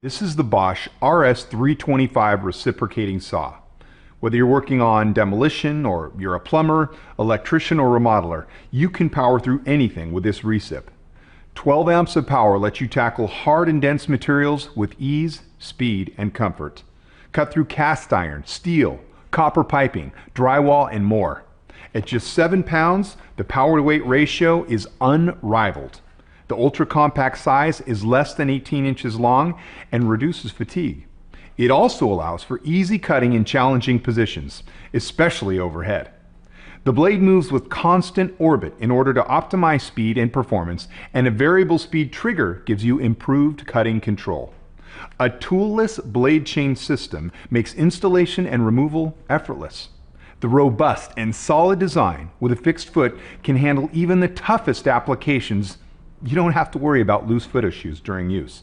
This is the Bosch RS325 reciprocating saw. Whether you're working on demolition or you're a plumber, electrician, or remodeler, you can power through anything with this recip. 12 amps of power lets you tackle hard and dense materials with ease, speed, and comfort. Cut through cast iron, steel, copper piping, drywall, and more. At just 7 pounds, the power to weight ratio is unrivaled. The ultra-compact size is less than 18 inches long and reduces fatigue. It also allows for easy cutting in challenging positions, especially overhead. The blade moves with constant orbit in order to optimize speed and performance, and a variable speed trigger gives you improved cutting control. A toolless blade chain system makes installation and removal effortless. The robust and solid design with a fixed foot can handle even the toughest applications. You don't have to worry about loose foot issues during use.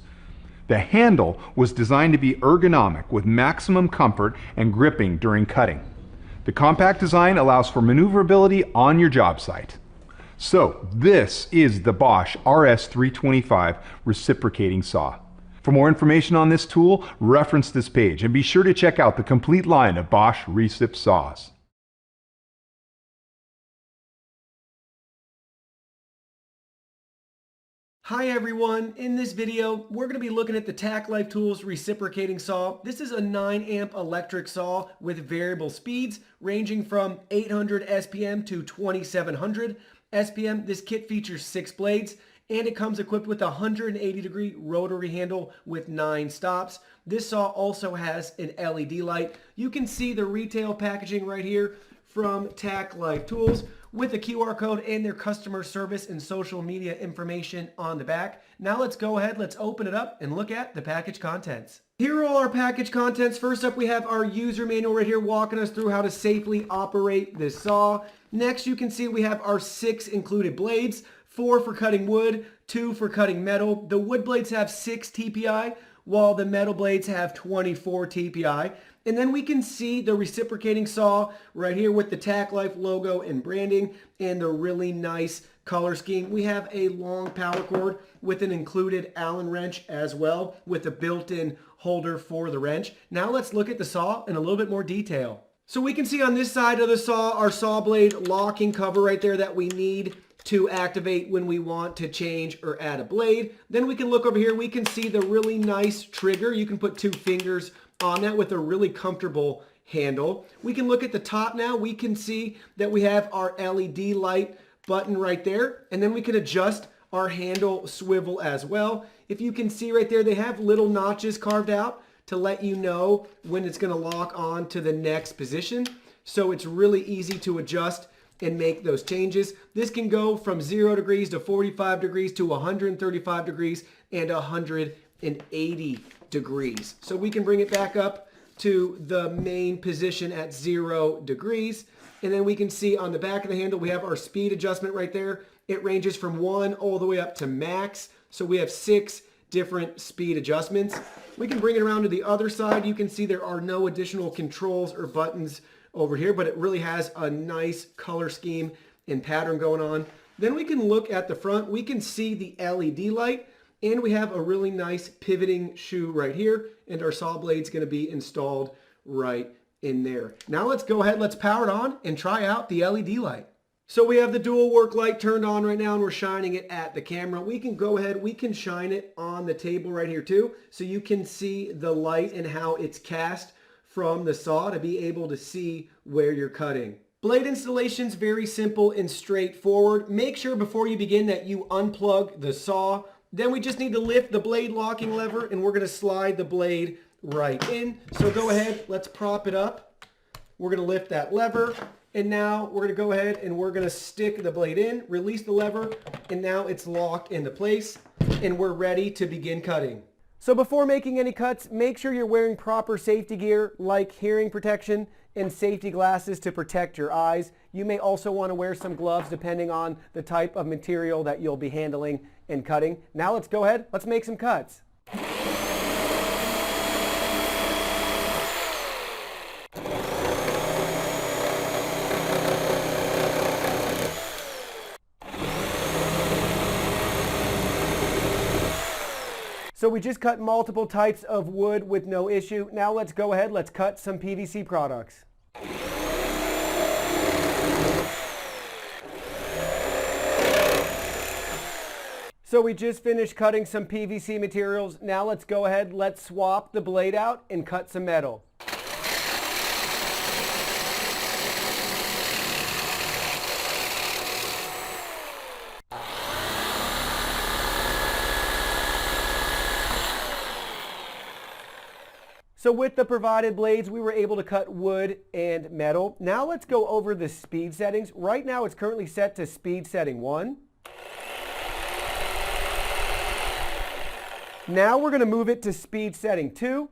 The handle was designed to be ergonomic with maximum comfort and gripping during cutting. The compact design allows for maneuverability on your job site. So this is the Bosch RS325 reciprocating saw. For more information on this tool, reference this page and be sure to check out the complete line of Bosch Recip saws. Hi everyone, in this video we're going to be looking at the TACKLIFE Tools reciprocating saw. This is a 9 amp electric saw with variable speeds ranging from 800 SPM to 2700 SPM. This kit features 6 blades and it comes equipped with a 180-degree rotary handle with 9 stops. This saw also has an LED light. You can see the retail packaging right here from TACKLIFE Tools with a QR code and their customer service and social media information on the back. Now let's go ahead, let's open it up and look at the package contents. Here are all our package contents. First up, we have our user manual right here walking us through how to safely operate this saw. Next, you can see we have our 6 included blades, 4 for cutting wood, 2 for cutting metal. The wood blades have 6 TPI, while the metal blades have 24 TPI. And then we can see the reciprocating saw right here with the TACKLIFE logo and branding and the really nice color scheme. We have a long power cord with an included Allen wrench as well with a built-in holder for the wrench. Now let's look at the saw in a little bit more detail. So we can see on this side of the saw, our saw blade locking cover right there that we need to activate when we want to change or add a blade. Then we can look over here, we can see the really nice trigger. You can put 2 fingers on that with a really comfortable handle. We can look at the top now. We can see that we have our LED light button right there, and then we can adjust our handle swivel as well. If you can see right there, they have little notches carved out to let you know when it's going to lock on to the next position. So it's really easy to adjust and make those changes. This can go from 0 degrees to 45 degrees to 135 degrees and 180 degrees. So we can bring it back up to the main position at 0 degrees. And then we can see on the back of the handle, we have our speed adjustment right there. It ranges from 1 all the way up to max. So we have 6 different speed adjustments. We can bring it around to the other side. You can see there are no additional controls or buttons over here, but it really has a nice color scheme and pattern going on. Then we can look at the front. We can see the LED light. And we have a really nice pivoting shoe right here, and our saw blade's going to be installed right in there. Now let's go ahead, let's power it on and try out the LED light. So we have the dual work light turned on right now and we're shining it at the camera. We can go ahead, we can shine it on the table right here too, so you can see the light and how it's cast from the saw to be able to see where you're cutting. Blade installation's very simple and straightforward. Make sure before you begin that you unplug the saw. Then we just need to lift the blade locking lever and we're going to slide the blade right in. So go ahead, let's prop it up. We're going to lift that lever and now we're going to go ahead and we're going to stick the blade in, release the lever, and now it's locked into place and we're ready to begin cutting. So before making any cuts, make sure you're wearing proper safety gear like hearing protection and safety glasses to protect your eyes. You may also want to wear some gloves depending on the type of material that you'll be handling and cutting. Now let's go ahead, let's make some cuts. So we just cut multiple types of wood with no issue. Now let's go ahead, let's cut some PVC products. So we just finished cutting some PVC materials. Now let's go ahead, let's swap the blade out and cut some metal. So with the provided blades, we were able to cut wood and metal. Now let's go over the speed settings. Right now it's currently set to speed setting 1. Now we're going to move it to speed setting 2.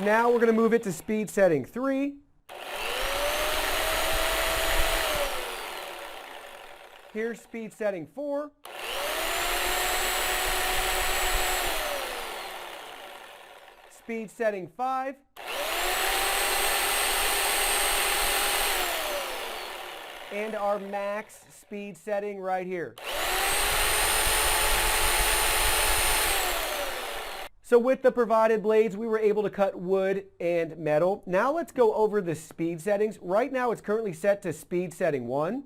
Now we're going to move it to speed setting 3. Here's speed setting 4. Speed setting 5. And our max speed setting right here. So with the provided blades, we were able to cut wood and metal. Now let's go over the speed settings. Right now it's currently set to speed setting 1.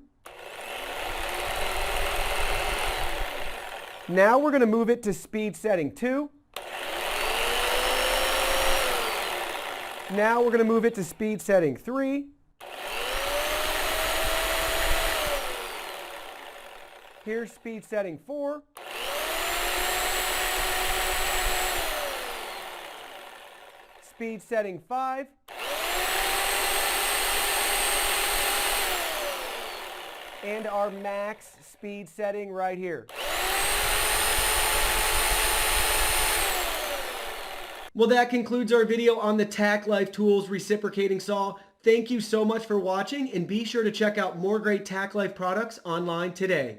Now we're going to move it to speed setting 2. Now we're going to move it to speed setting 3. Here's speed setting 4. Speed setting 5. And our max speed setting right here. Well, that concludes our video on the TACKLIFE Tools Reciprocating Saw. Thank you so much for watching, and be sure to check out more great TACKLIFE products online today.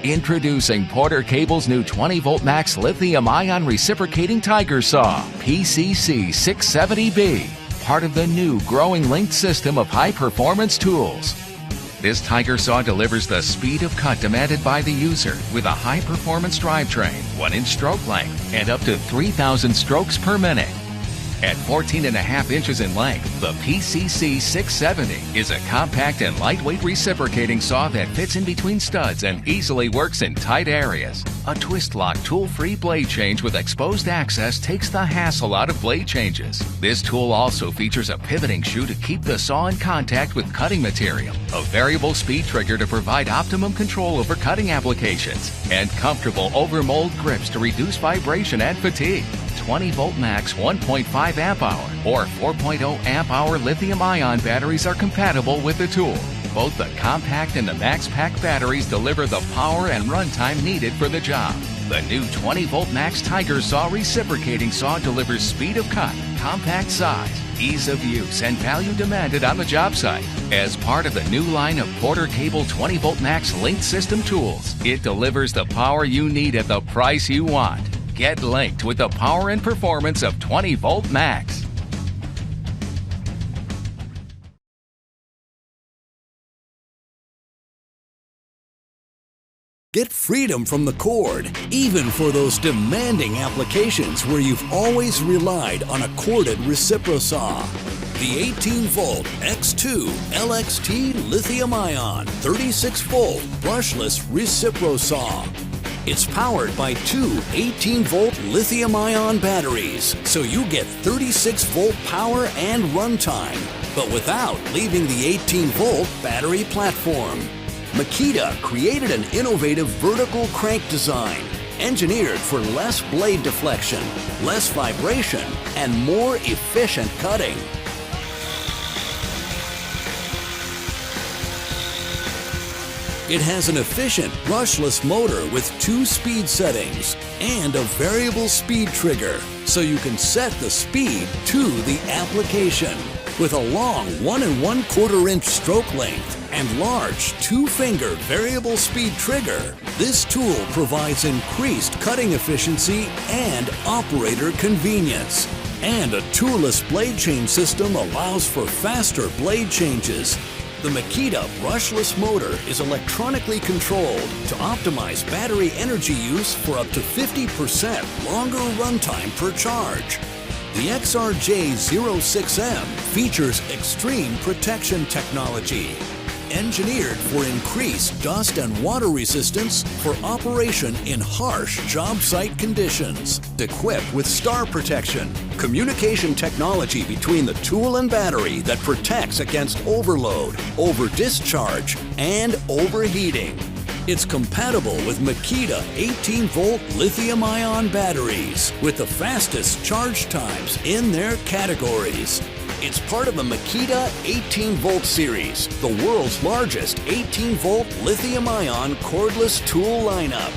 Introducing Porter Cable's new 20-volt max lithium-ion reciprocating Tiger Saw, PCC 670B, part of the new growing linked system of high-performance tools. This Tiger Saw delivers the speed of cut demanded by the user with a high-performance drivetrain, 1-inch stroke length, and up to 3,000 strokes per minute. At 14.5 inches in length, the PCC 670 is a compact and lightweight reciprocating saw that fits in between studs and easily works in tight areas. A twist-lock tool-free blade change with exposed access takes the hassle out of blade changes. This tool also features a pivoting shoe to keep the saw in contact with cutting material, a variable speed trigger to provide optimum control over cutting applications, and comfortable over-mold grips to reduce vibration and fatigue. 20-volt max 1.5 amp-hour or 4.0 amp-hour lithium-ion batteries are compatible with the tool. Both the compact and the Max Pack batteries deliver the power and runtime needed for the job. The new 20-volt max Tiger Saw reciprocating saw delivers speed of cut, compact size, ease of use, and value demanded on the job site. As part of the new line of Porter Cable 20-volt Max linked system tools, it delivers the power you need at the price you want. Get linked with the power and performance of 20-volt Max. Get freedom from the cord, even for those demanding applications where you've always relied on a corded Reciprosaw. The 18-volt X2 LXT lithium-ion 36-volt brushless Reciprosaw. It's powered by two 18-volt lithium-ion batteries, so you get 36-volt power and runtime, but without leaving the 18-volt battery platform. Makita created an innovative vertical crank design, engineered for less blade deflection, less vibration, and more efficient cutting. It has an efficient brushless motor with 2 speed settings and a variable speed trigger, so you can set the speed to the application. With a long 1 1/4 inch stroke length and large 2-finger variable speed trigger, this tool provides increased cutting efficiency and operator convenience. And a toolless blade change system allows for faster blade changes. The Makita brushless motor is electronically controlled to optimize battery energy use for up to 50% longer runtime per charge. The XRJ06M features extreme protection technology, engineered for increased dust and water resistance for operation in harsh job site conditions. Equipped with star protection, communication technology between the tool and battery that protects against overload, over-discharge, and overheating. It's compatible with Makita 18-volt lithium-ion batteries with the fastest charge times in their categories. It's part of the Makita 18-volt series, the world's largest 18-volt lithium-ion cordless tool lineup.